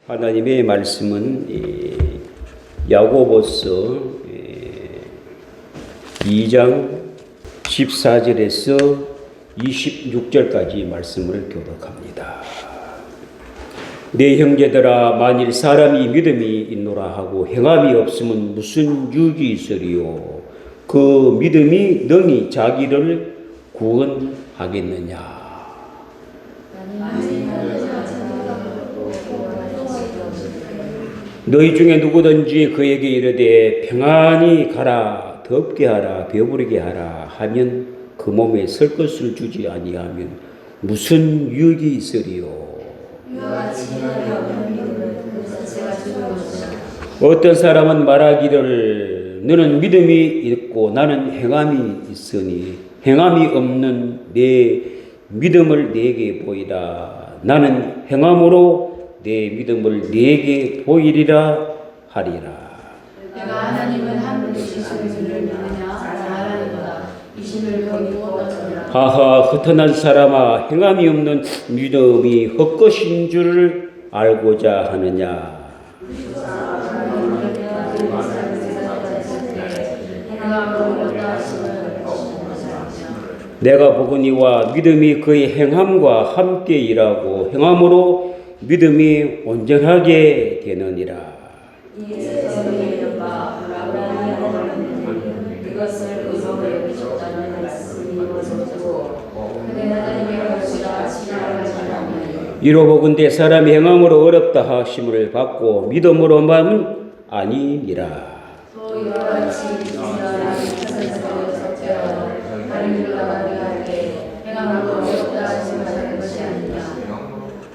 하나님의 말씀은 야고보서 2장 14절에서 26절까지 말씀을 교독합니다. 내 형제들아, 만일 사람이 믿음이 있노라 하고 행함이 없으면 무슨 유익이 있으리요? 그 믿음이 능히 자기를 구원하겠느냐? 너희 중에 누구든지 그에게 이르되 평안히 가라, 덥게 하라, 배부르게 하라 하면 그 몸에 설 것을 주지 아니하면 무슨 유익이 있으리요? 어떤 사람은 말하기를 너는 믿음이 있고 나는 행함이 있으니 행함이 없는 내 믿음을 내게 보이라. 나는 행함으로 내 믿음을 내게 보이리라 하리라. 내가 하나님은 한 분이신 줄을 믿느냐 말하리로다. 이심을 병이 어떠느냐. 하하, 흩어난 사람아, 행함이 없는 믿음이 헛것인 줄을 알고자 하느냐. 내가 보거니와 믿음이 그의 행함과 함께 일하고 행함으로 믿음이 온전하게 되느니라. 이로보건대 사람이 행함으로 어렵다 하심을 받고 믿음으로만 아니니라.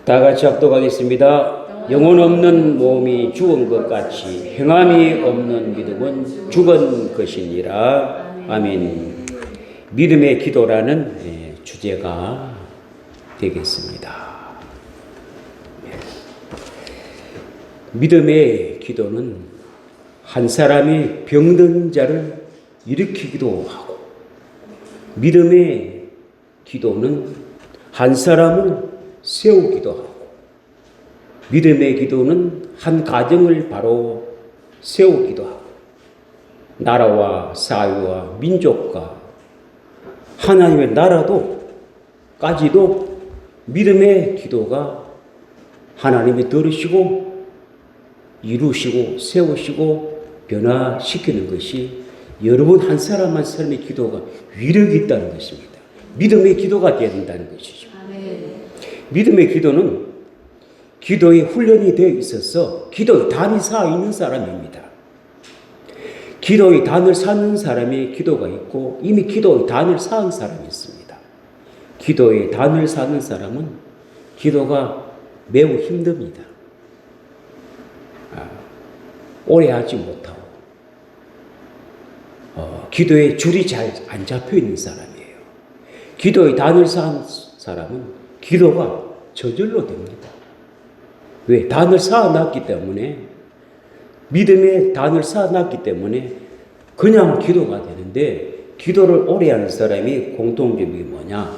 다 같이 합독하겠습니다. 영혼 없는 몸이 죽은 것 같이 행함이 없는 믿음은 죽은 것이니라. 아멘. 믿음의 기도라는 주제가 되겠습니다. 믿음의 기도는 한 사람이 병든 자를 일으키기도 하고, 믿음의 기도는 한 사람을 세우기도 하고, 믿음의 기도는 한 가정을 바로 세우기도 하고, 나라와 사회와 민족과 하나님의 나라도까지도 믿음의 기도가 하나님이 들으시고 이루시고 세우시고 변화시키는 것이 여러분 한 사람 한 사람의 기도가 위력이 있다는 것입니다. 믿음의 기도가 되어야 된다는 것이죠. 믿음의 기도는 기도의 훈련이 되어 있어서 기도의 단이 쌓여 있는 사람입니다. 기도의 단을 쌓는 사람이 기도가 있고 이미 기도의 단을 쌓은 사람이 있습니다. 기도의 단을 쌓는 사람은 기도가 매우 힘듭니다. 오래 하지 못하고 기도에 줄이 잘 안 잡혀 있는 사람이에요. 기도의 단을 쌓은 사람은 기도가 저절로 됩니다. 왜? 단을 쌓아놨기 때문에, 믿음의 단을 쌓아놨기 때문에 그냥 기도가 되는데, 기도를 오래 하는 사람이 공통점이 뭐냐?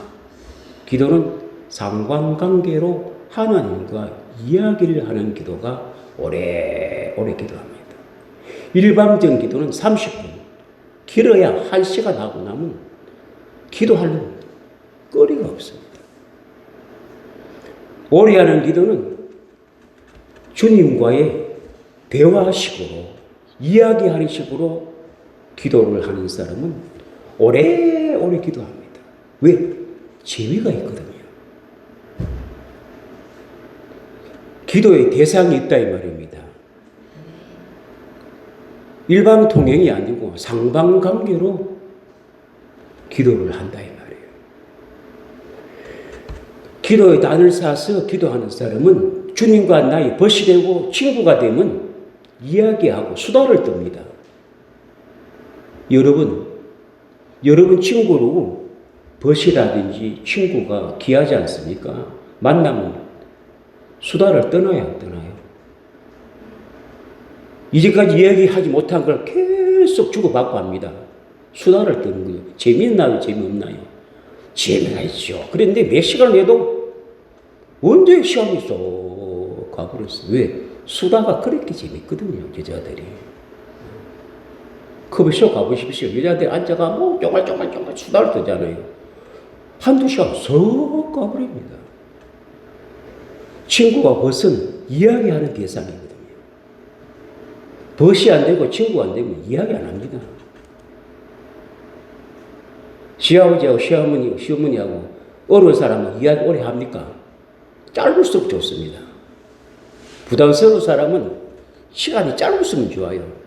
기도는 상관관계로 하나님과 이야기를 하는 기도가 오래 기도합니다. 일반적인 기도는 30분, 길어야 1시간 하고 나면 기도할 거리가 없습니다. 오래 하는 기도는 주님과의 대화식으로, 이야기하는 식으로 기도를 하는 사람은 오래 기도합니다. 왜? 재미가 있거든요. 기도의 대상이 있다 이 말입니다. 일반 통행이 아니고 상방관계로 기도를 한다 이 말이에요. 기도의 단을 쌓아서 기도하는 사람은 주님과 나의 벗이 되고 친구가 되면 이야기하고 수다를 떱니다. 여러분 친구로 벗이라든지 친구가 귀하지 않습니까? 만나면 수다를 떠나야 안 떠나요? 이제까지 이야기하지 못한 걸 계속 주고받고 합니다. 수다를 떠는 거예요. 재미있나요? 재미없나요? 재미가 있죠. 그런데 몇 시간을 해도 언제 시간이 쏙 가버렸어. 왜? 수다가 그렇게 재밌거든요, 여자들이. 커피숍 가보십시오. 여자들 앉아가 뭐 쫑알쫑알쫑알 수다를 떠잖아요. 한두 시간 쏙 가버립니다. 친구가 벗은 이야기하는 대상이거든요. 벗이 안 되고 친구가 안 되면 이야기 안 합니다. 시아버지하고 시어머니하고 어려운 사람은 이야기 오래 합니까? 짧을수록 좋습니다. 부담스러운 사람은 시간이 짧을수록 좋아요.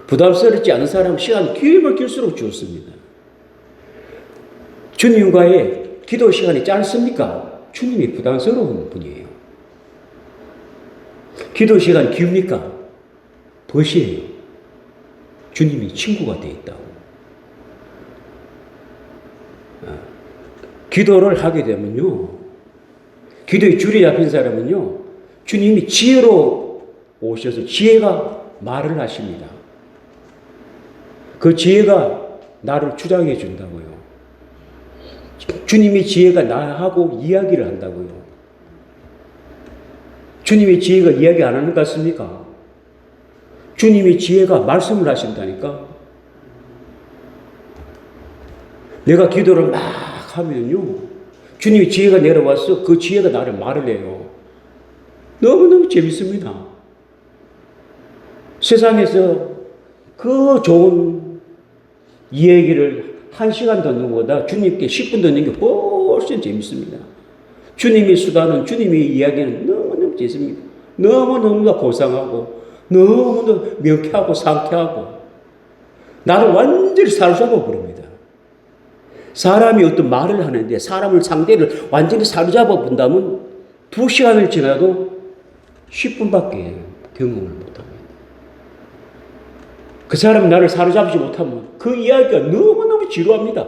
부담스럽지 않은 사람은 시간이 길면 길수록 좋습니다. 주님과의 기도 시간이 짧습니까? 주님이 부담스러운 분이에요. 기도 시간이 깁니까? 벗이에요. 주님이 친구가 되어 있다고. 기도를 하게 되면요, 기도의 줄이 잡힌 사람은요, 주님이 지혜로 오셔서 지혜가 말을 하십니다. 그 지혜가 나를 주장해 준다고요. 주님의 지혜가 나하고 이야기를 한다고요. 주님의 지혜가 이야기 안 하는 것 같습니까? 주님의 지혜가 말씀을 하신다니까. 내가 기도를 막 하면요, 주님의 지혜가 내려와서 그 지혜가 나를 말을 해요. 너무너무 재밌습니다. 세상에서 그 좋은 이야기를 1시간 듣는 것보다 주님께 10분 듣는 게 훨씬 재밌습니다. 주님의 수다는, 주님의 이야기는 너무너무 재밌습니다. 너무너무 고상하고 너무너무 명쾌하고 상쾌하고 나를 완전히 사로잡아 버립니다. 사람이 어떤 말을 하는데 사람을 상대를 완전히 사로잡아 본다면 2시간을 지나도 10분밖에 경험을 못합니다. 그 사람이 나를 사로잡지 못하면 그 이야기가 너무너무 지루합니다.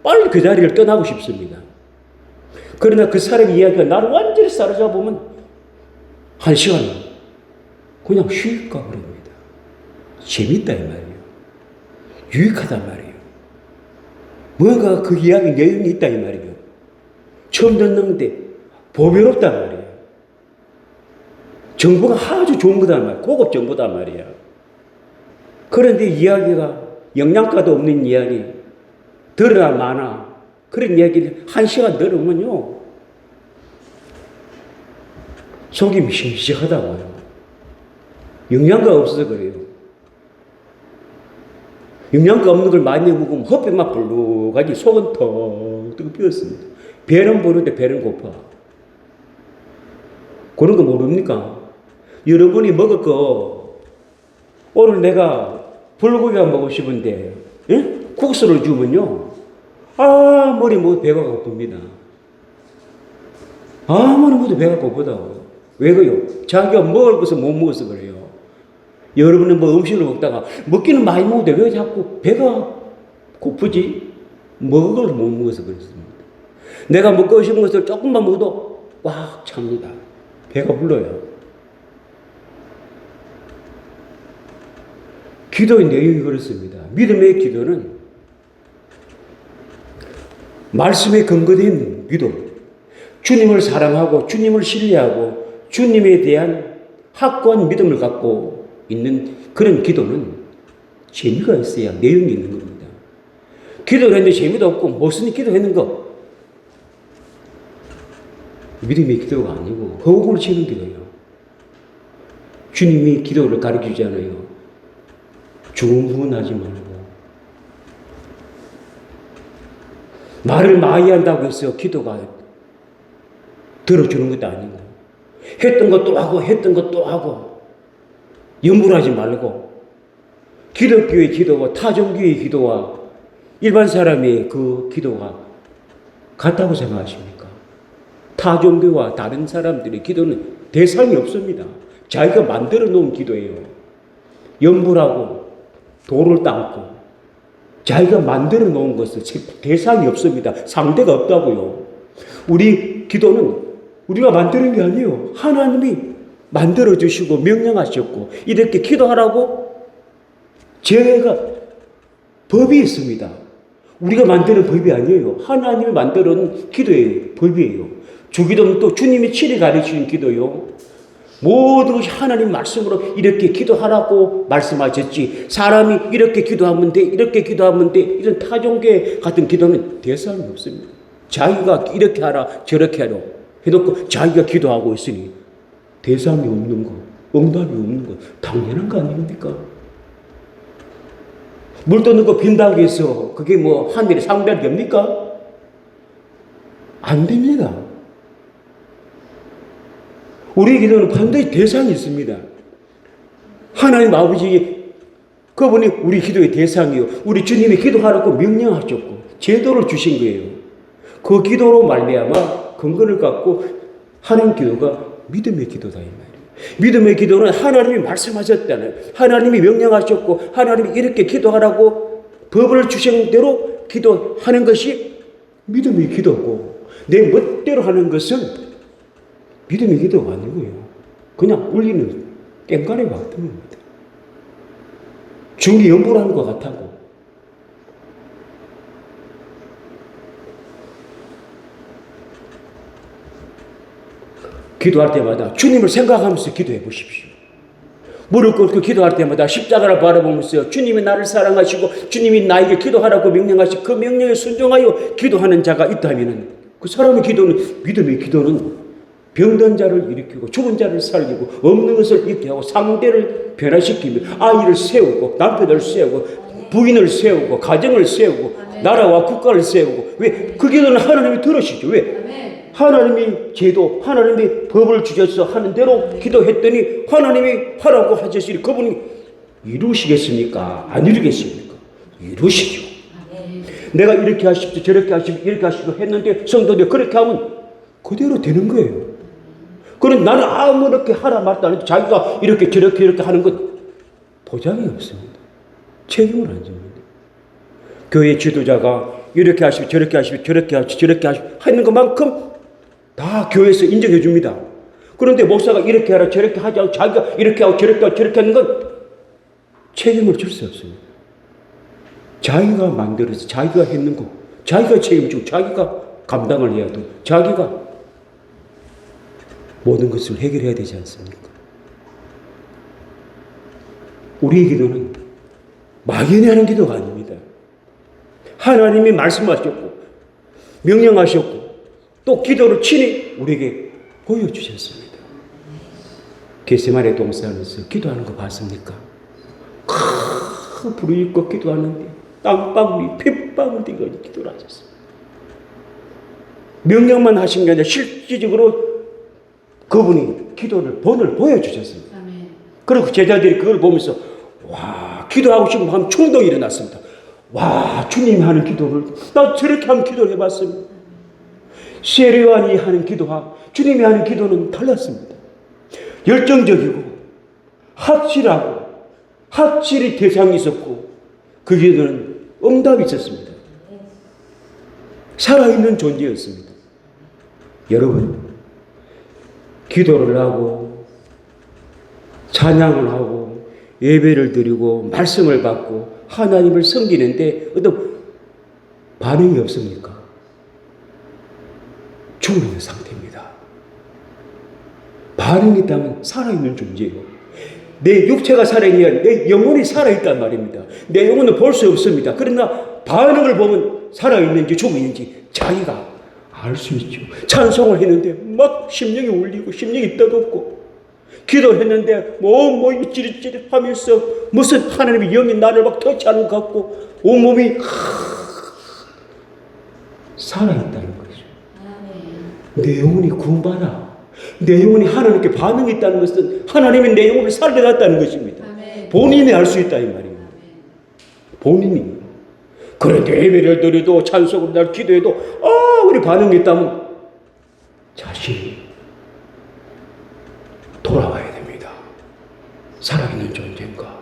빨리 그 자리를 떠나고 싶습니다. 그러나 그 사람의 이야기가 나를 완전히 사로잡으면 1시간은 그냥 휙 가버립니다. 재밌다 이 말이에요. 유익하단 말이에요. 뭔가 그 이야기 내용이 있다 이 말이에요. 처음 듣는데 보배롭단 말이에요. 정보가 아주 좋은 거단 말이에요. 고급 정보단 말이에요. 그런데 이야기가 영양가도 없는 이야기, 들으나 마나 그런 이야기를 1시간 들으면요, 속이 미식미식하다고요. 영양가 없어서 그래요. 영양가 없는 걸 많이 먹으면 헛배만 불룩하지 속은 턱 비었습니다. 배는 부르는데 배는 고파. 그런 거 모릅니까? 여러분이 먹을 거, 오늘 내가 불고기가 먹고 싶은데 국수를 주면요, 아무리 먹어도 배가 고픕니다. 아무리 먹어도 배가 고프다고요. 왜 그래요? 자기가 먹을 것을 못 먹어서 그래요. 여러분은 뭐 음식을 먹다가 먹기는 많이 먹는데 왜 자꾸 배가 고프지? 먹을 걸 못 먹어서 그렇습니다. 내가 먹고 싶은 것을 조금만 먹어도 꽉 찹니다. 배가 불러요. 기도의 내용이 그렇습니다. 믿음의 기도는 말씀에 근거된 기도, 주님을 사랑하고 주님을 신뢰하고 주님에 대한 확고한 믿음을 갖고 있는 그런 기도는 재미가 있어야 내용이 있는 겁니다. 기도를 했는데 재미도 없고 무슨 기도했는 거, 믿음의 기도가 아니고 허공을 치는 기도예요. 주님이 기도를 가르치잖아요. 중분하지 말고. 말을 많이 한다고 해서 기도가 들어주는 것도 아니고, 했던 것도 하고 했던 것도 하고 염불하지 말고, 기독교의 기도와 타종교의 기도와 일반 사람의 그 기도가 같다고 생각하십니까? 타종교와 다른 사람들의 기도는 대상이 없습니다. 자기가 만들어 놓은 기도예요. 염불하고 돌을 닦고 자기가 만들어 놓은 것을 대상이 없습니다. 상대가 없다고요. 우리 기도는 우리가 만드는 게 아니에요. 하나님이 만들어 주시고 명령하셨고 이렇게 기도하라고 제가 법이 있습니다. 우리가 만드는 법이 아니에요. 하나님이 만들어 놓은 기도의 법이에요. 주기도는 또 주님이 친히 가르치는 기도요. 모든 것이 하나님 말씀으로 이렇게 기도하라고 말씀하셨지. 사람이 이렇게 기도하면 돼, 이렇게 기도하면 돼. 이런 타종교 같은 기도는 대상이 없습니다. 자기가 이렇게 하라, 저렇게 하라 해놓고 자기가 기도하고 있으니 대상이 없는 거, 응답이 없는 거 당연한 거 아닙니까? 물 떠는 거 빈다고 해서 그게 뭐 하늘에 상대가 됩니까? 안 됩니다. 우리 기도는 반드시 대상이 있습니다. 하나님 아버지, 그분이 우리 기도의 대상이요. 우리 주님이 기도하라고 명령하셨고 제도를 주신 거예요. 그 기도로 말미암아 근거를 갖고 하는 기도가 믿음의 기도다 이 말이에요. 믿음의 기도는 하나님이 말씀하셨다는, 하나님이 명령하셨고 하나님이 이렇게 기도하라고 법을 주신 대로 기도하는 것이 믿음의 기도고, 내 멋대로 하는 것은 믿음의 기도가 아니고요. 그냥 울리는 깽가리 같은 겁니다. 중기 연보라는 것 같다고. 기도할 때마다 주님을 생각하면서 기도해 보십시오. 무릎 꿇고 기도할 때마다 십자가를 바라보면서 주님이 나를 사랑하시고 주님이 나에게 기도하라고 명령하시고 그 명령에 순종하여 기도하는 자가 있다면 그 사람의 기도는, 믿음의 기도는 병든 자를 일으키고 죽은 자를 살리고 없는 것을 있게 하고 상대를 변화시키며 아이를 세우고 남편을 세우고 부인을 세우고 가정을 세우고 나라와 국가를 세우고, 왜? 그 기도는 하나님이 들으시죠. 왜? 하나님이 제도, 하나님이 법을 주셔서 하는 대로 기도했더니 하나님이 하라고 하셨으니 그분이 이루시겠습니까? 안 이루겠습니까? 이루시죠. 내가 이렇게 하십시오, 저렇게 하십시오, 이렇게 하십시오 했는데 성도들이 그렇게 하면 그대로 되는 거예요. 그런데 나는 아무렇게 하라 말도 안 해도 자기가 이렇게 저렇게 하는 것 보장이 없습니다. 책임을 안 집니다. 교회 지도자가 이렇게 하십시오, 저렇게 하십시오, 저렇게 하십시오, 저렇게 하십시오 하는 것만큼 다 교회에서 인정해 줍니다. 그런데 목사가 이렇게 하라 저렇게 하지 않고 자기가 이렇게 하고 저렇게 하고 저렇게 하는 건 책임을 질 수 없습니다. 자기가 만들어서 자기가 했는 거 자기가 책임지고 자기가 감당을 해야 돼. 자기가 모든 것을 해결해야 되지 않습니까? 우리의 기도는 막연히 하는 기도가 아닙니다. 하나님이 말씀하셨고 명령하셨고 또 기도를 친히 우리에게 보여주셨습니다. 겟세마네 동산에서 기도하는 거 봤습니까? 불을 입고 기도하는데 땅방울이 핏방울 滴그 기도를 하셨습니다. 명령만 하신 게 아니라 실질적으로 그분이 기도를 본을 보여주셨습니다. 그리고 제자들이 그걸 보면서 와, 기도하고 싶은 마음 충동이 일어났습니다. 와, 주님이 하는 기도를 나 저렇게 한번 기도를 해봤습니다. 세례요한이 하는 기도와 주님이 하는 기도는 달랐습니다. 열정적이고 확실하고 확실히 대상이 있었고 그 기도는 응답이 있었습니다. 살아있는 존재였습니다. 여러분, 기도를 하고 찬양을 하고 예배를 드리고 말씀을 받고 하나님을 섬기는데 어떤 반응이 없습니까? 죽어있는 상태입니다. 반응이 있다면 살아있는 존재예요. 내 육체가 살아있냐, 내 영혼이 살아있단 말입니다. 내 영혼은 볼 수 없습니다. 그러나 반응을 보면 살아있는지 죽어있는지 자기가 알 수 있죠. 찬송을 했는데 막 심령이 울리고 심령이 떠돋고 기도를 했는데 뭐 찌릿찌릿 하면서 무슨 하나님의 영이 나를 막 터치하는 것 같고 온몸이 살아있다는 거죠. 내 영혼이 구원받아. 내 영혼이 하나님께 반응이 있다는 것은 하나님이 내 영혼을 살려놨다는 것입니다. 본인이 알 수 있다 이 말이에요. 본인이. 그런데 예배를 드려도 찬송을 날 기도해도 우리 반응이 있다면 자신이 돌아와야 됩니다. 살아있는 존재인가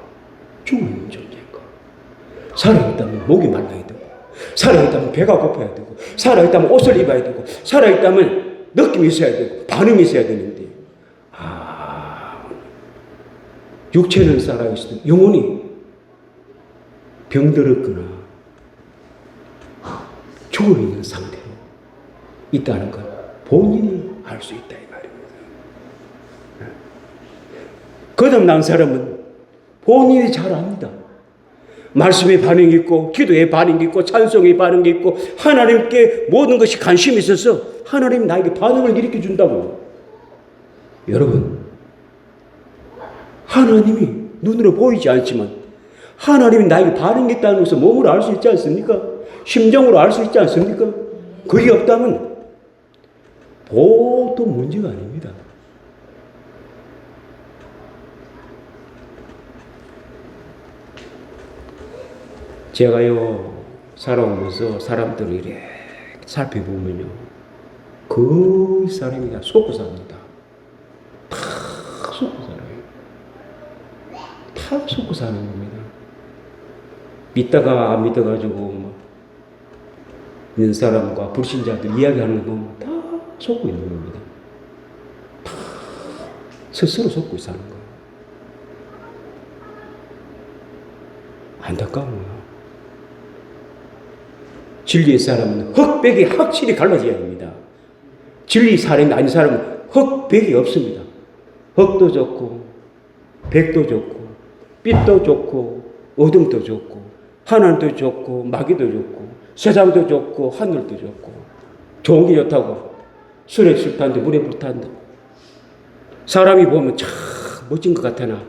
죽어있는 존재인가. 살아있다면 목이 말라야 되고 살아있다면 배가 고파야 되고 살아있다면 옷을 입어야 되고 살아있다면 느낌이 있어야 되고 반응이 있어야 되는데 육체는 살아있어도 영혼이 병들었거나 죽어있는 상태로 있다는 것 본인이 알 수 있다 이 말입니다. 거듭난 사람은 본인이 잘 압니다. 말씀에 반응이 있고 기도에 반응이 있고 찬송에 반응이 있고 하나님께 모든 것이 관심이 있어서 하나님이 나에게 반응을 일으켜 준다고. 여러분, 하나님이 눈으로 보이지 않지만 하나님이 나에게 반응이 있다는 것을 몸으로 알 수 있지 않습니까? 심정으로 알 수 있지 않습니까? 그게 없다면 보통 문제가 아닙니다. 제가요, 살아오면서 사람들을 이렇게 살펴보면요, 그 사람이 다 속고 삽니다. 다 속고 살아요. 다 속고 사는 겁니다. 믿다가 안 믿어가지고 있는 사람과 불신자들 이야기하는 건 다 속고 있는 겁니다. 다 스스로 속고 사는 거예요. 안타까워요. 진리의 사람은 흑백이 확실히 갈라져야 합니다. 진리 사람이 아닌 사람은 흑백이 없습니다. 흑도 좋고 백도 좋고 빛도 좋고 어둠도 좋고 하나님도 좋고 마귀도 좋고 세상도 좋고 하늘도 좋고 좋은 게 좋다고 술에 술 타는데 물에 불 타는데 사람이 보면 참 멋진 것 같으나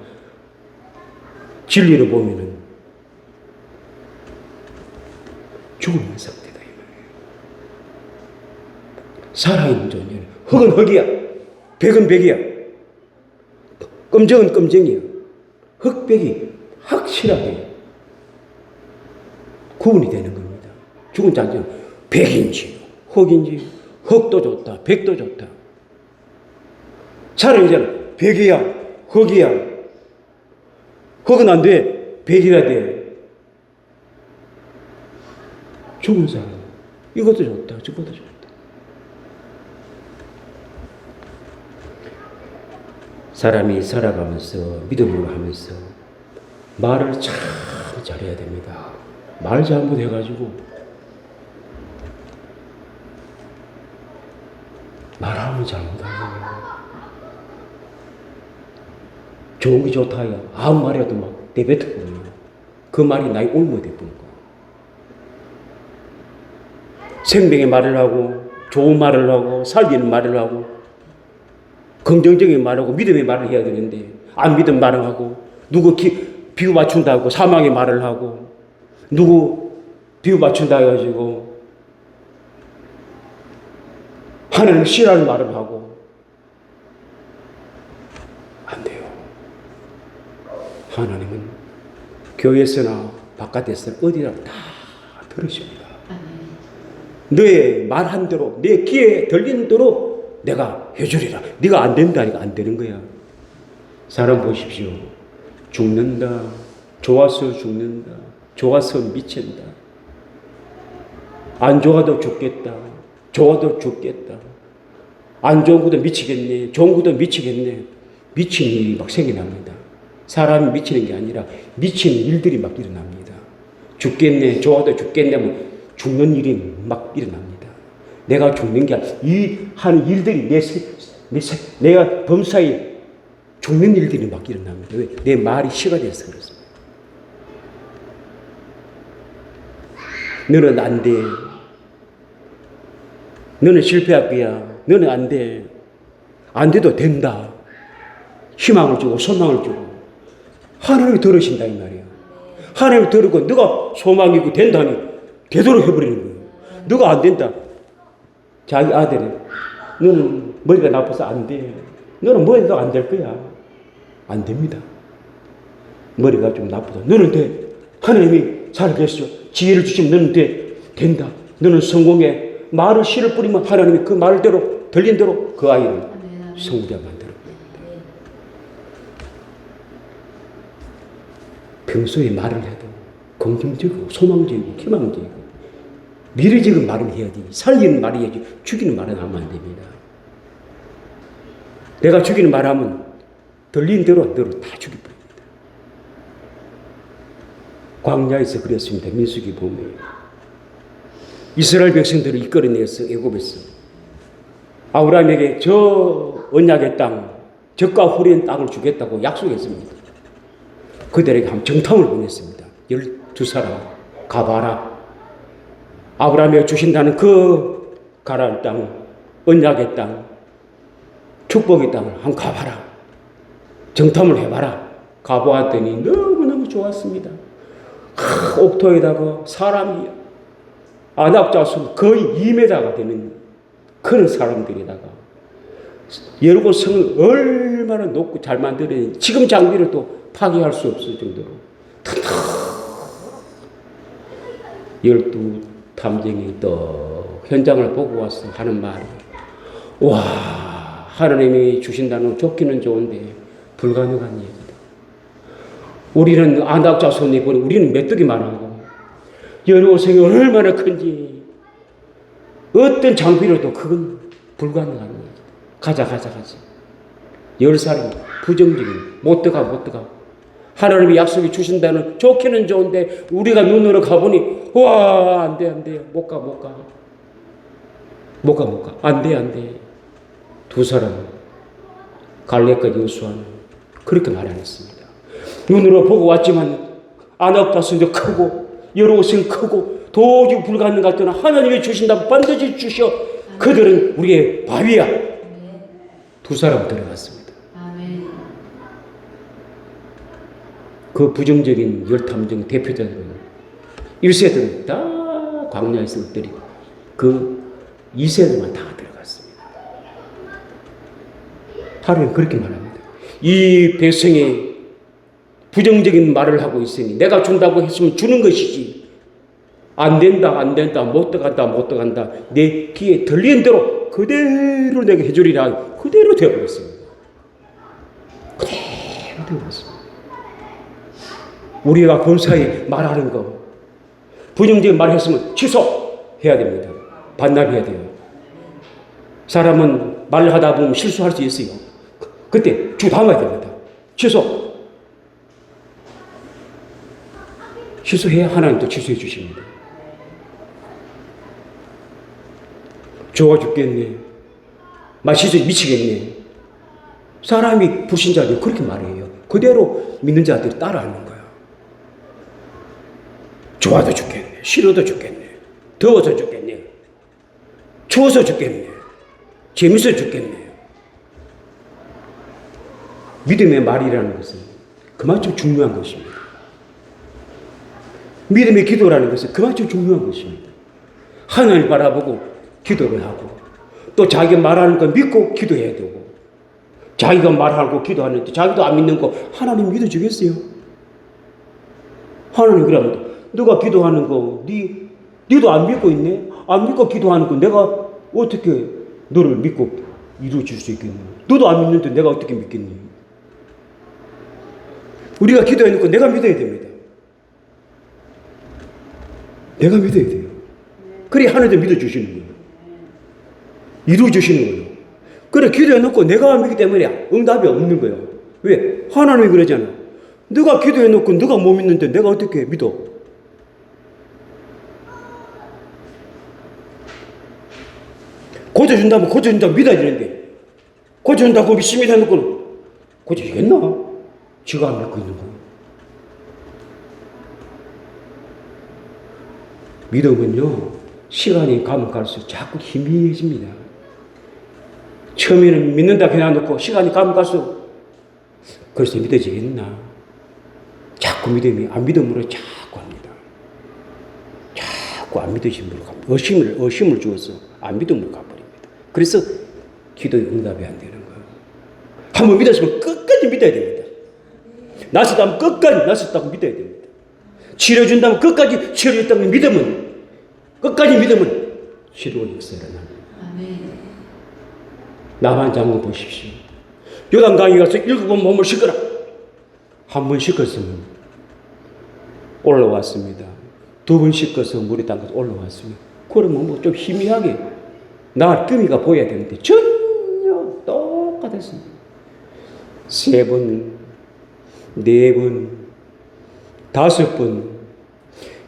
진리를 보면은 죽음의 상태다 이 말이에요. 살아있는 존재는 흑은 흑이야, 백은 백이야, 검정은 검정이야. 흑백이 확실하게 구분이 되는 겁니다. 죽은 자는 백인지 흑인지 흑도 좋다, 백도 좋다. 차라리 이제는 백이야, 흑이야. 흑은 안 돼, 백이라 돼. 죽은 사람 이것도 좋다, 저것도 좋다. 사람이 살아가면서 믿음으로 하면서 말을 참 잘해야 됩니다. 말 잘못해가지고 말하면 잘못하고 좋은 게 좋다 야 아무 말이라도 막 내뱉어버려요. 그 말이 나의 옮어 돼버린 거야. 생명의 말을 하고 좋은 말을 하고 살리는 말을 하고 긍정적인 말을 하고 믿음의 말을 해야 되는데 안 믿은 말을 하고 누구 비유 맞춘다고 사망의 말을 하고 누구 비유 맞춘다 해가지고 하나님을 싫어하는 말을 하고 안 돼요. 하나님은 교회에서나 바깥에서나 어디나 다 들으십니다. 너의 말한 대로 내 귀에 들리는 대로 내가 해주리라. 네가 안 된다니까 안 되는 거야. 사람 보십시오. 죽는다. 좋아서 죽는다. 좋아서 미친다. 안 좋아도 죽겠다. 좋아도 죽겠다. 안 좋은 것도 미치겠네. 좋은 것도 미치겠네. 미친 일이 막 생겨납니다. 사람이 미치는 게 아니라 미치는 일들이 막 일어납니다. 죽겠네. 좋아도 죽겠네 하면 죽는 일이 막 일어납니다. 내가 죽는 게 아니라 이 하는 일들이 내가 범사에 죽는 일들이 막 일어납니다. 왜? 내 말이 시가 돼서 그렇습니다. 너는 안 돼. 너는 실패할 거야. 너는 안 돼. 안 돼도 된다. 희망을 주고 소망을 주고 하나님이 들으신다 이 말이야. 하나님이 들으고 너가 소망이고 된다니 되도록 해버리는 거예요. 너가 안 된다. 자기 아들이 너는 머리가 나빠서 안 돼. 너는 머리도 안 될 거야. 안 됩니다. 머리가 좀 나쁘다. 너는 돼. 하나님이 살겠어. 지혜를 주시면 너는 돼. 된다. 너는 성공해. 말을 씨를 뿌리면 하나님이 그 말대로 들린 대로 그 아이를 성자 만들어 버립니다. 평소에 말을 해도 긍정적이고 소망적이고 희망적이고 미래적인 말을 해야지. 살리는 말을 해야지. 죽이는 말은 하면 안 됩니다. 내가 죽이는 말 하면 들린 대로 너를 다 죽여버립니다. 광야에서 그랬습니다. 민수기 보면 이스라엘 백성들을 이끌어내서 애굽에서 아브라함에게 저 언약의 땅, 적과 후리의 땅을 주겠다고 약속했습니다. 그들에게 한 정탐을 보냈습니다. 12사람 가봐라. 아브라함에게 주신다는 그 가나안 땅, 언약의 땅, 축복의 땅을 한번 가봐라. 정탐을 해봐라. 가보았더니 너무너무 좋았습니다. 옥토에다가 사람이 안악자수 거의 2m가 되는 그런 사람들에다가 여러분 성을 얼마나 높고 잘 만들었는지 지금 장비를 또 파괴할 수 없을 정도로 12 탐정이 또 현장을 보고 와서 하는 말이 와 하나님이 주신다는 좋기는 좋은데 불가능한 얘기다. 우리는 안악자손이 보니 우리는 메뚜기만 하고 여호성이 얼마나 큰지 어떤 장비로도 그건 불가능한 얘기다. 가자 10사람이 부정적인 못 들어가 하나님이 약속이 주신다는 좋기는 좋은데 우리가 눈으로 가보니 와 안돼 못 가 안돼 두 사람 갈렙과 여호수아는 그렇게 말 안 했습니다. 눈으로 보고 왔지만 안악자손도 크고 여호성 크고 도저히 불가능한 것 같으나 하나님이 주신다면 반드시 주셔. 그들은 우리의 바위야. 두 사람 들어갔습니다. 그 부정적인 열탐정 대표자들은 1세들은 다 광야에 있을 때리고 그 2세들만 다 들어갔습니다. 하나님 그렇게 말합니다. 이 백성이 부정적인 말을 하고 있으니 내가 준다고 했으면 주는 것이지 안 된다 못 들어간다 내 귀에 들리는 대로 그대로 내가 해주리라 그대로 되어버렸습니다. 그대로 되어버렸습니다. 우리가 범사에 말하는 거 부정적인 말을 했으면 취소해야 됩니다. 반납해야 돼요. 사람은 말을 하다 보면 실수할 수 있어요. 그때 주당해야 됩니다. 취소해야 하나님도 취소해 주십니다. 좋아 죽겠네. 마시죠 미치겠네. 사람이 불신자들이 그렇게 말해요. 그대로 믿는 자들이 따라하는 거야. 좋아도 죽겠네. 싫어도 죽겠네. 더워서 죽겠네. 추워서 죽겠네. 재밌어 죽겠네. 믿음의 말이라는 것은 그만큼 중요한 것입니다. 믿음의 기도라는 것은 그만큼 중요한 것입니다. 하나님을 바라보고 기도를 하고 또 자기가 말하는 거 믿고 기도해야 되고 자기가 말하고 기도하는데 자기도 안 믿는 거 하나님 믿어주겠어요? 하나님 그러면 너가 기도하는 거 니도 안 믿고 있네? 안 믿고 기도하는 거 내가 어떻게 너를 믿고 이루어줄 수 있겠니? 너도 안 믿는데 내가 어떻게 믿겠니? 우리가 기도해놓은 거 내가 믿어야 됩니다. 내가 믿어야 돼요. 그래 하나님도 믿어주시는 거예요. 이루어주시는 거예요. 그래 기도해놓고 내가 믿기 때문에 응답이 없는 거예요. 왜? 하나님이 그러잖아. 너가 기도해놓고 너가 못 믿는데 내가 어떻게 믿어? 고쳐준다면 고쳐준다고 믿어야 되는데 고쳐준다고 믿습니다 해놓고는 고쳐주겠나? 지가 안 믿고 있는 거예요. 믿음은요 시간이 가면 갈수록 자꾸 희미해집니다. 처음에는 믿는다 그냥 놓고 시간이 가면 갈수록 그래서 믿어지겠나? 자꾸 믿음이 안 믿음으로 자꾸 합니다. 자꾸 안 믿으심으로 갑니다. 의심을 주어서 안 믿음으로 가버립니다. 그래서 기도의 응답이 안 되는 거예요. 한번 믿었으면 끝까지 믿어야 됩니다. 나섰다면 끝까지 나섰다고 믿어야 됩니다. 치료준다면 끝까지 치료했다는 믿음은 끝까지 믿음은 치료의 역사를 합니다. 나만 장군 보십시오. 요단강에 가서 7번 몸을 씻거라. 한 번 씻었으면 올라왔습니다. 2번 씻어서 물에 담가서 올라왔습니다. 그러면 뭐 좀 희미하게 나 끔이가 보여야 되는데 전혀 똑같았습니다. 3번, 4번, 5번,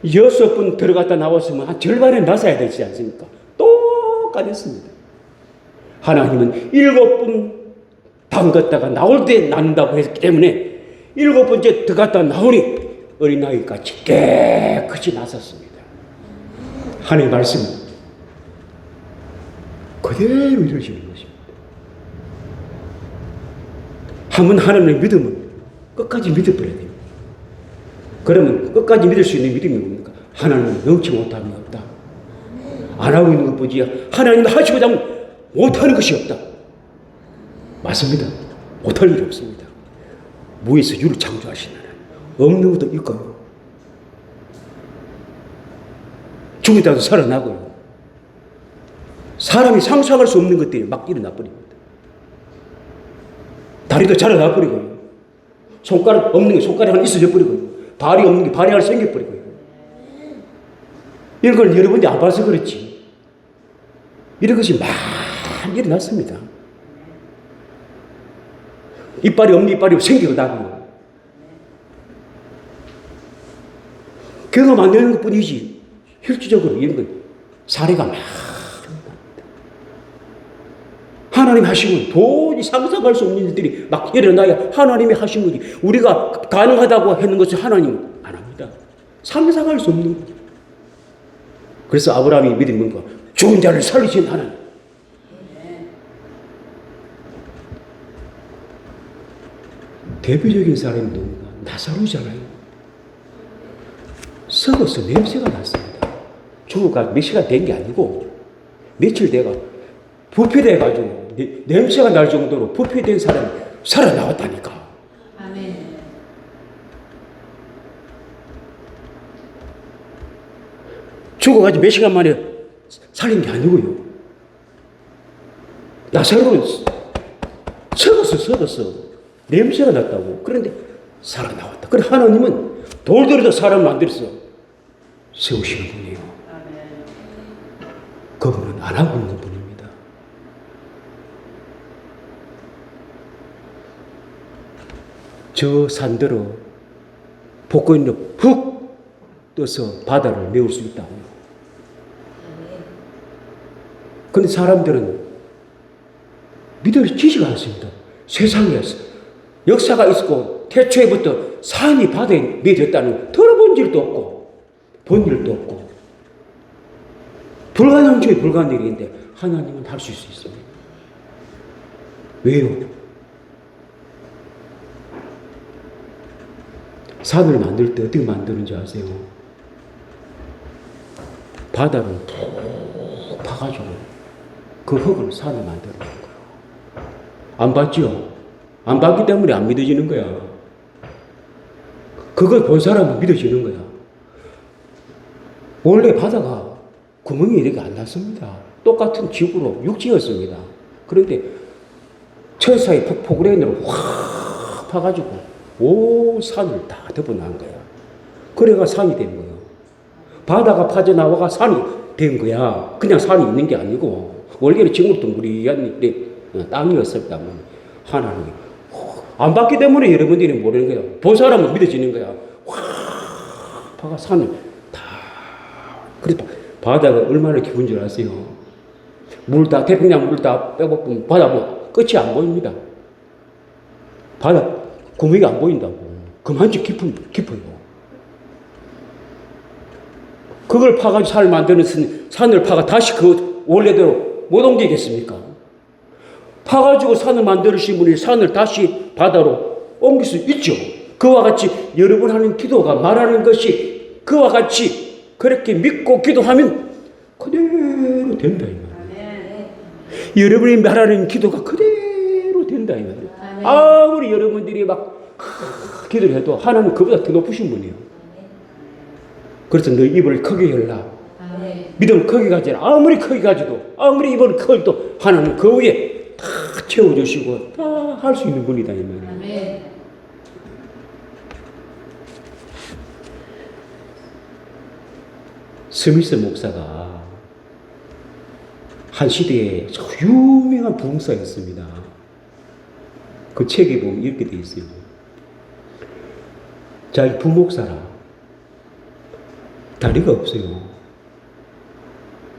6번 들어갔다 나왔으면 한 절반은 나서야 되지 않습니까? 똑같았습니다. 하나님은 7번 담갔다가 나올 때 낳는다고 했기 때문에 7번째 들어갔다 나오니 어린아이같이 깨끗이 나섰습니다. 하나님의 말씀은 그대로 이루어지는 것입니다. 한번 하나님을 믿으면 끝까지 믿어버려야 됩니다. 그러면 끝까지 믿을 수 있는 믿음이 뭡니까? 하나님을 넘지 못함이 없다. 안 하고 있는 것뿐이야. 하나님은 하시고자 하면 못하는 것이 없다. 맞습니다. 못할 일이 없습니다. 무에서 유를 창조하신 하나님. 없는 것도 있고요. 죽이다도 살아나고요. 사람이 상상할 수 없는 것들이 막 일어나 버립니다. 다리도 자라나 버리고요. 손가락 없는 게 손가락 하나 있어져 버리고요. 발이 없는 게 발이 하나 생겨 버리고요. 이런 걸 여러분이 안 봐서 그렇지. 이런 것이 많이 일어났습니다. 이빨이 없는 이빨이 생겨나고요. 경험 안 되는 것 뿐이지, 실질적으로 이런 건 사례가 많습니다. 하나님이 하신 건 도저히 상상할 수 없는 일들이 막 일어나야 하나님이 하신 거지. 우리가 가능하다고 하는 것을 하나님은 안 합니다. 상상할 수 없는 거죠. 그래서 아브라함이 믿은 뭔가 죽은 자를 살리신 하나님. 대표적인 사람이 누군가? 나사로잖아요. 썩어서 냄새가 났습니다. 죽어가 몇 시간 된 게 아니고 며칠 돼가 부패돼가지고 냄새가 날 정도로 부패된 사람이 살아나왔다니까. 아멘. 죽어가지고 몇 시간 만에 살린 게 아니고요. 나사로는 썩었어. 냄새가 났다고. 그런데 살아나왔다. 그래 하나님은 돌들여도 사람 만들어서 세우시는 분이에요. 그분은 안 하고 있는 분입니다. 저 산들어 복권으로 푹 떠서 바다를 메울 수 있다고요. 그런데 사람들은 믿어지지가 않습니다. 세상에서 역사가 있었고 태초에부터 산이 바다에 맺었다는 들어본 일도 없고 본 일도 없고 불가능 중에 불가능 일인데 하나님은 할 수 있습니다. 왜요? 산을 만들 때 어떻게 만드는지 아세요? 바다를 푹 파가지고 그 흙을 산을 만드는 거예요. 안 봤죠? 안 봤기 때문에 안 믿어지는 거야. 그걸 본 사람은 믿어지는 거야. 원래 바다가 구멍이 이렇게 안 났습니다. 똑같은 지구로 육지였습니다. 그런데 천사의 폭포그레인으로 확 파가지고 온 산을 다 덮어놓은 거야. 그래가 산이 된 거예요. 바다가 빠져나와가 산이 된 거야. 그냥 산이 있는 게 아니고 원래는 지금부터 둥그리한 땅이었습니다만 하나님이 안 봤기 때문에 여러분들이 모르는 거야. 본 사람은 믿어지는 거야. 확 파가 산을 다. 그래 바다가 얼마나 깊은 줄 아세요? 물 다 태평양 물 다 빼먹으면 바다 뭐 끝이 안 보입니다. 바다 구멍이 안 보인다고. 그만큼 깊어요. 그걸 파가지고 산을 만드는 산을 파가 다시 그 원래대로 못 옮기겠습니까? 파가지고 산을 만드신 분이 산을 다시 바다로 옮길 수 있죠. 그와 같이 여러분 하는 기도가 말하는 것이 그와 같이 그렇게 믿고 기도하면 그대로 된다 이 말이에요. 여러분이 말하는 기도가 그대로 된다 이 말이에요. 아무리 여러분들이 막 기도를 해도 하나님은 그보다 더 높으신 분이에요. 그래서 너 입을 크게 열라. 믿음 크게 가지라. 아무리 크게 가지도 아무리 입을 커도 하나님은 그 위에 다 채워주시고 다 할 수 있는 분이다 이 말이에요. 스미스 목사가 한 시대에 유명한 부흥사였습니다. 그 책에 보면 이렇게 되어 있어요. 자기 부목사라. 다리가 없어요.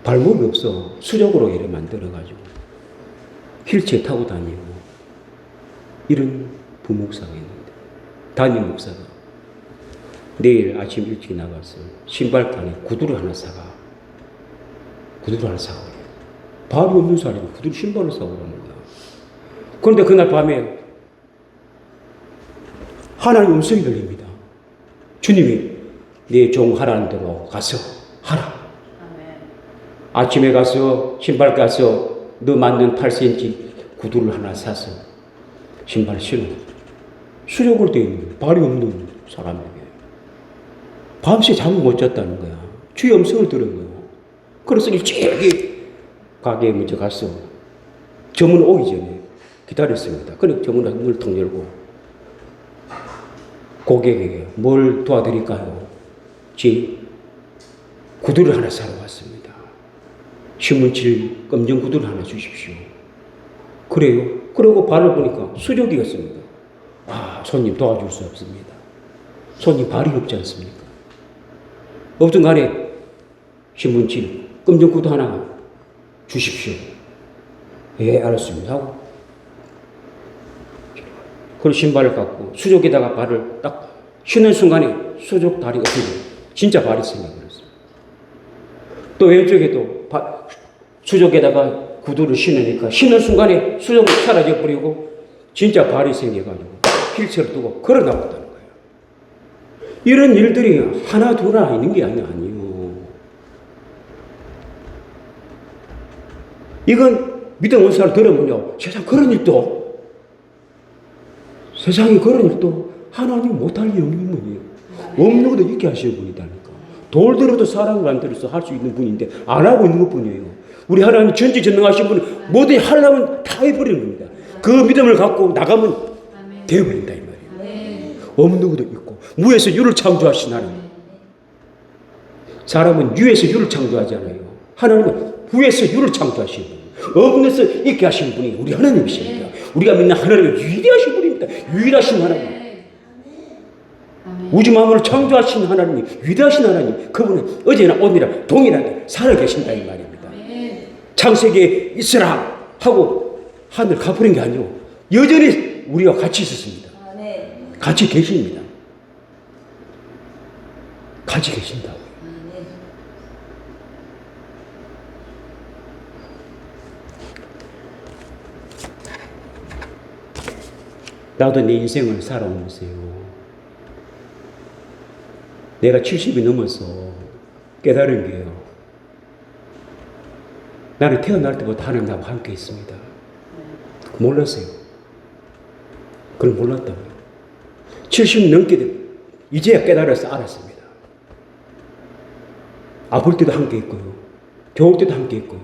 발목이 없어. 수적으로 이렇게 만들어가지고. 휠체어 타고 다니고 이런 부목사가 있는데 담임 목사가 내일 아침 일찍 나가서 신발칸에 구두를 하나 사가. 구두를 하나 사고 그래. 밥이 없는 사람이 구두 신발을 사고 그러는 거야. 그런데 그날 밤에 하나님 음성이 들립니다. 주님이 내 종 하라는 대로 가서 하라. 아침에 가서 신발 가서 너 맞는 8cm 구두를 하나 사서 신발을 신어. 수족을 돼 있는 발이 없는 사람에게 밤새 잠을 못 잤다는 거야. 주의 음성을 들은 거예요. 그래서 일찍이 가게에 먼저 가서 점은 오기 전에 기다렸습니다. 그래 점은 문을 통 열고 고객에게 뭘 도와드릴까요? 지 구두를 하나 사러 왔습니다. 신문칠 검정 구두를 하나 주십시오. 그래요. 그러고 발을 보니까 수족이었습니다. 아, 손님 도와줄 수 없습니다. 손님 발이 없지 않습니까? 없든 간에 신문칠 검정 구두 하나 주십시오. 예, 알았습니다. 하고 그 신발을 갖고 수족에다가 발을 딱 신는 순간에 수족 다리 없어지고 진짜 발이 생겨버렸어요. 또 왼쪽에도 수족에다가 구두를 신으니까 신는 순간에 수족이 사라져 버리고 진짜 발이 생겨가지고 휠체어를 두고 걸어 나왔다는 거예요. 이런 일들이 하나 둘 있는 게 아니에요. 이건 믿음 없는 사람 들으면요, 세상에 그런 일도 하나님 못할 일 없는 분이에요. 없는 것도 있게 하시는 분이다니까. 돌 들어도 사람을 만들어서 할 수 있는 분인데 안 하고 있는 것 뿐이에요. 우리 하나님 전지전능하신 분은 뭐든 하려면 다 해버리는 겁니다. 그 믿음을 갖고 나가면 되어버린다 이 말이에요. 없는 것도 있고 무에서 유를 창조하신 하나님. 사람은 유에서 유를 창조하잖아요. 하나님은 무에서 유를 창조하신 분. 없는 데서 있게 하신 분이 우리 하나님이십니다. 우리가 믿는 하나님은 위대하신 분입니다. 유일하신 하나님. 우주 만물을 창조하신 하나님이 위대하신 하나님. 그분은 어제나 오늘이나 동일하게 살아계신다 이 말입니다. 창세기에 있으라 하고 하늘 가버린 게 아니고 여전히 우리와 같이 있었습니다. 같이 계십니다. 같이 계신다고. 나도 내 인생을 살아오면서요. 내가 70이 넘어서 깨달은 게요. 나는 태어날 때부터 하나님 나와 함께 있습니다. 몰랐어요. 그걸 몰랐다고요. 70 넘게 이제야 깨달아서 알았습니다. 아플 때도 함께 있고요. 좋을 때도 함께 있고요.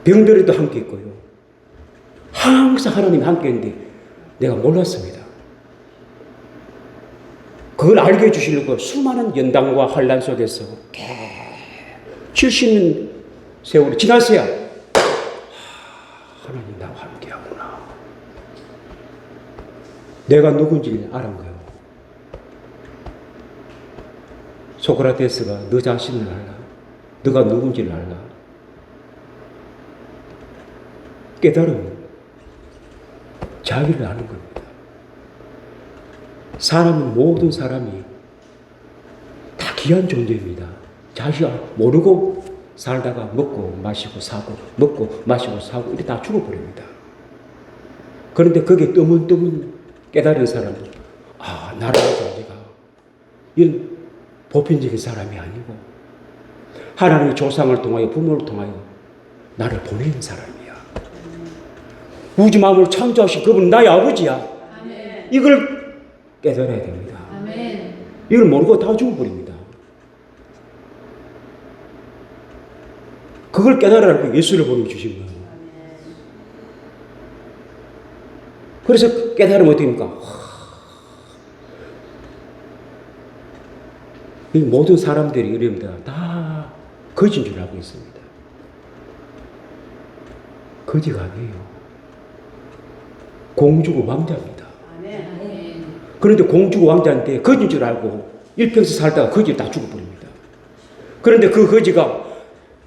병들어도 함께 있고요. 항상 하나님이 함께 있는데 내가 몰랐습니다. 그걸 알게 해주시려고 수많은 연단과 환난 속에서 70년 세월이 지났어야 하나님 나와 함께하구나. 내가 누군지 알은 거예요. 소크라테스가 너 자신을 알라. 너가 누군지를 알라. 깨달으면 자기를 아는 겁니다. 사람은 모든 사람이 다 귀한 존재입니다. 자기가 모르고 살다가 먹고 마시고 사고 먹고 마시고 사고 이렇게 다 죽어버립니다. 그런데 거기에 뜨문뜨문 깨달은 사람은 나라는 존재가 이런 보편적인 사람이 아니고 하나님의 조상을 통하여 부모를 통하여 나를 보내는 사람이야. 우주 만물을 창조하신 그분은 나의 아버지야. 아멘. 이걸 깨달아야 됩니다. 아멘. 이걸 모르고 다 죽어버립니다. 그걸 깨달으라고 예수를 보내주신 거예요. 그래서 깨달으면 어떻습니까? 이 모든 사람들이 이럽니다. 다 거짓인 줄 알고 있습니다. 거짓가 아니에요. 공주고 왕자입니다. 그런데 공주고 왕자인데 거짓인 줄 알고 일평생 살다가 거짓을 다 죽어버립니다. 그런데 그 거지가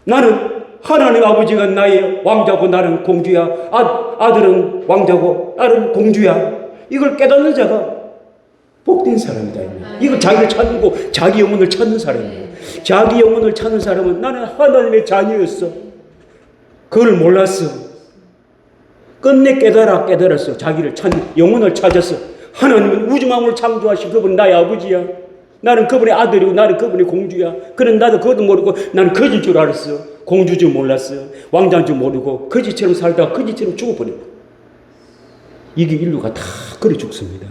나는 하나님 아버지가 나의 왕자고 나는 공주야. 아들은 왕자고 나는 공주야. 이걸 깨닫는 자가 복된 사람이다. 이걸 자기를 찾는 거, 자기 영혼을 찾는 사람이에요. 자기 영혼을 찾는 사람은 나는 하나님의 자녀였어. 그걸 몰랐어. 끝내 깨달았어. 자기를 찾는 영혼을 찾았어. 하나님은 우주 만물을 창조하신 그분이 나의 아버지야. 나는 그분의 아들이고 나는 그분의 공주야. 그런 나도 그것도 모르고 나는 거짓 줄 알았어. 공주인 줄 몰랐어. 왕자인 줄 모르고 거짓처럼 살다가 거짓처럼 죽어버린 거야. 이게 인류가 다 그래 죽습니다.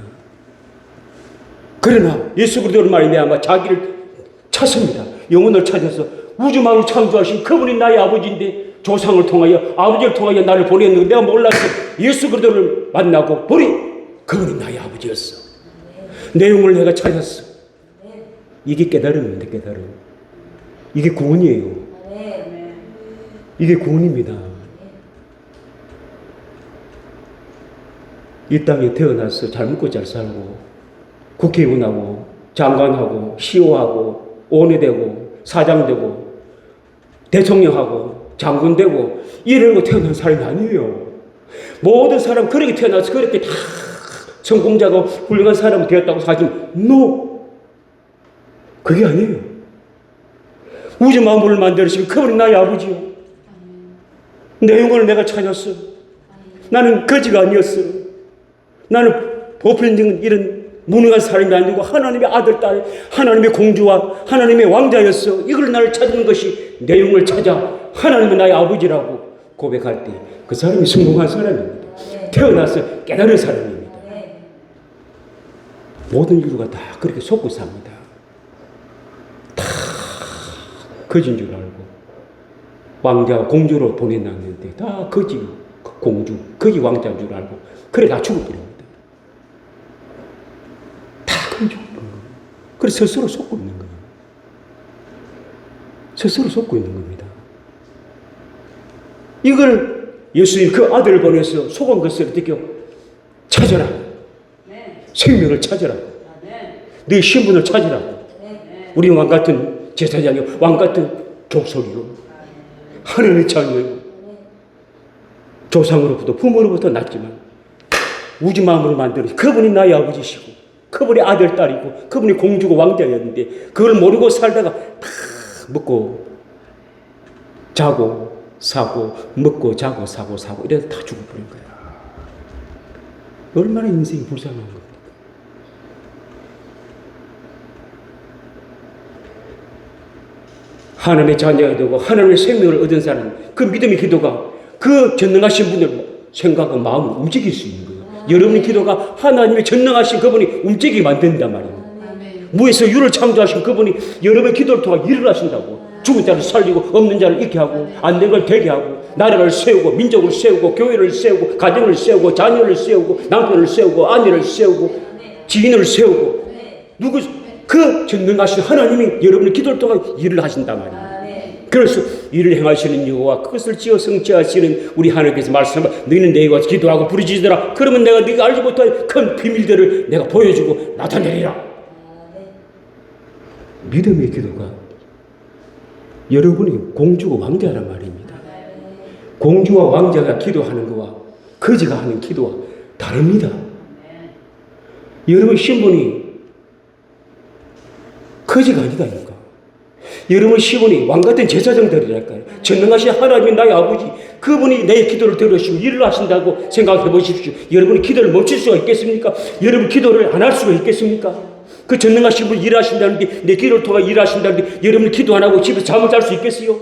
그러나 예수 그리스도를 말미암아 자기를 찾습니다. 영혼을 찾아서 우주 만물을 창조하신 그분이 나의 아버지인데 조상을 통하여 아버지를 통하여 나를 보냈는데 내가 몰랐어. 예수 그리스도를 만나고 보니 그분이 나의 아버지였어. 내용을 내가 찾았어. 이게 깨달음입니다. 깨달음. 이게 구원이에요. 이게 구원입니다. 이 땅에 태어나서 잘 먹고 잘 살고 국회의원하고 장관하고 시호하고 원내되고 사장되고 대통령하고 장군되고 이러고 태어난 사람이 아니에요. 모든 사람 그렇게 태어나서 그렇게 다 성공자고 훌륭한 사람이 되었다고 사지만 no! 그게 아니에요. 우주 만물을 만들으신 그분이 나의 아버지요. 내 영혼을 내가 찾았어. 나는 거지가 아니었어. 나는 보편적인 이런 무능한 사람이 아니고 하나님의 아들, 딸, 하나님의 공주와 하나님의 왕자였어. 이걸 나를 찾는 것이 내 영혼을 찾아 하나님은 나의 아버지라고 고백할 때 그 사람이 성공한 사람입니다. 태어나서 깨달은 사람입니다. 모든 인류가 다 그렇게 속고 삽니다. 다 거진 줄 알고 왕자 공주로 보내놨는데 다 거지 공주, 거지 왕자인 줄 알고 그래 다 죽어버립니다. 다 그런 죽어버린 거예요. 그래서 스스로 속고 있는 거예요. 스스로 속고 있는 겁니다. 이걸 예수님 그 아들을 보내서 속은 것을 어떻게 찾아라. 생명을 찾아라. 네 신분을 찾아라. 우리 왕 같은 제사장이요, 왕 같은 족속이요, 하늘의 자녀요, 조상으로부터 부모로부터 났지만 우주 만물을 만드는 그분이 나의 아버지시고 그분이 아들 딸이고 그분이 공주고 왕자였는데 그걸 모르고 살다가 다 먹고 자고 사고 먹고 자고 사고 이래서 다 죽어버린 거야. 얼마나 인생이 불쌍한 겁니까? 하나님의 자녀가 되고 하나님의 생명을 얻은 사람, 그 믿음의 기도가 그 전능하신 분을 생각과 마음을 움직일 수 있는 거예요. 여러분의 기도가 하나님의 전능하신 그분이 움직이게 만든단 말이에요. 무에서 유를 창조하신 그분이 여러분의 기도를 통해 일을 하신다고. 죽은 자를 살리고 없는 자를 잃게 하고 안 된 걸 되게 하고 나라를 세우고 민족을 세우고 교회를 세우고 가정을 세우고 자녀를 세우고 남편을 세우고 아내를 세우고 지인을 세우고 누구 그 전능하신 하나님이 여러분의 기도를 통해 일을 하신단 말이에요. 그래서 일을 행하시는 여호와 그것을 지어 성취하시는 우리 하나님께서 말씀하시면 너희는 내게 와서 기도하고 부르짖으라. 그러면 내가 네가 알지 못할 큰 비밀들을 내가 보여주고 나타내리라. 믿음의 기도가 여러분이 공주고 왕자란 말입니다. 공주와 왕자가 기도하는 것과 거지가 하는 기도와 다릅니다. 여러분 신분이 거지가 아니다니까. 여러분 신분이 왕같은 제사장들이랄까요. 전능하신 하나님이 나의 아버지, 그분이 내 기도를 들으시고 일을 하신다고 생각해 보십시오. 여러분이 기도를 멈출 수가 있겠습니까? 여러분 기도를 안 할 수가 있겠습니까? 그 전능하신 분이 일하신다는데 내 기도를 통해 일하신다는데 여러분이 기도 안 하고 집에서 잠을 잘 수 있겠어요?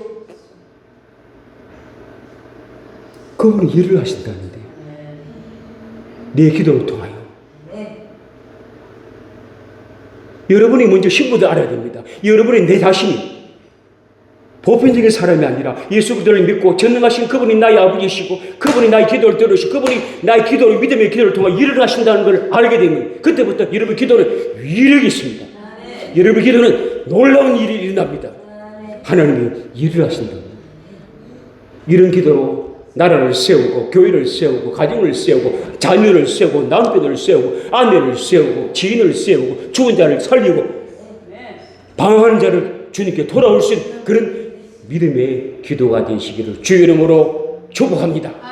그분이 일을 하신다는데 내 기도를 통하여 여러분이 먼저 신부도 알아야 됩니다. 여러분이 내 자신이 보편적인 사람이 아니라 예수 그리스도를 믿고 전능하신 그분이 나의 아버지시고 그분이 나의 기도를 들으시고 그분이 나의 기도를 믿음의 기도를 통해 일을 하신다는 걸 알게 되면 그때부터 여러분 기도는 위력이 있습니다. 여러분 기도는 놀라운 일이 일어납니다. 하나님이 일을 하신다. 이런 기도로 나라를 세우고 교회를 세우고 가정을 세우고 자녀를 세우고 남편을 세우고 아내를 세우고 지인을 세우고 죽은 자를 살리고 방황하는 자를 주님께 돌아올 수 있는 그런 믿음의 기도가 되시기를 주의 이름으로 축복합니다.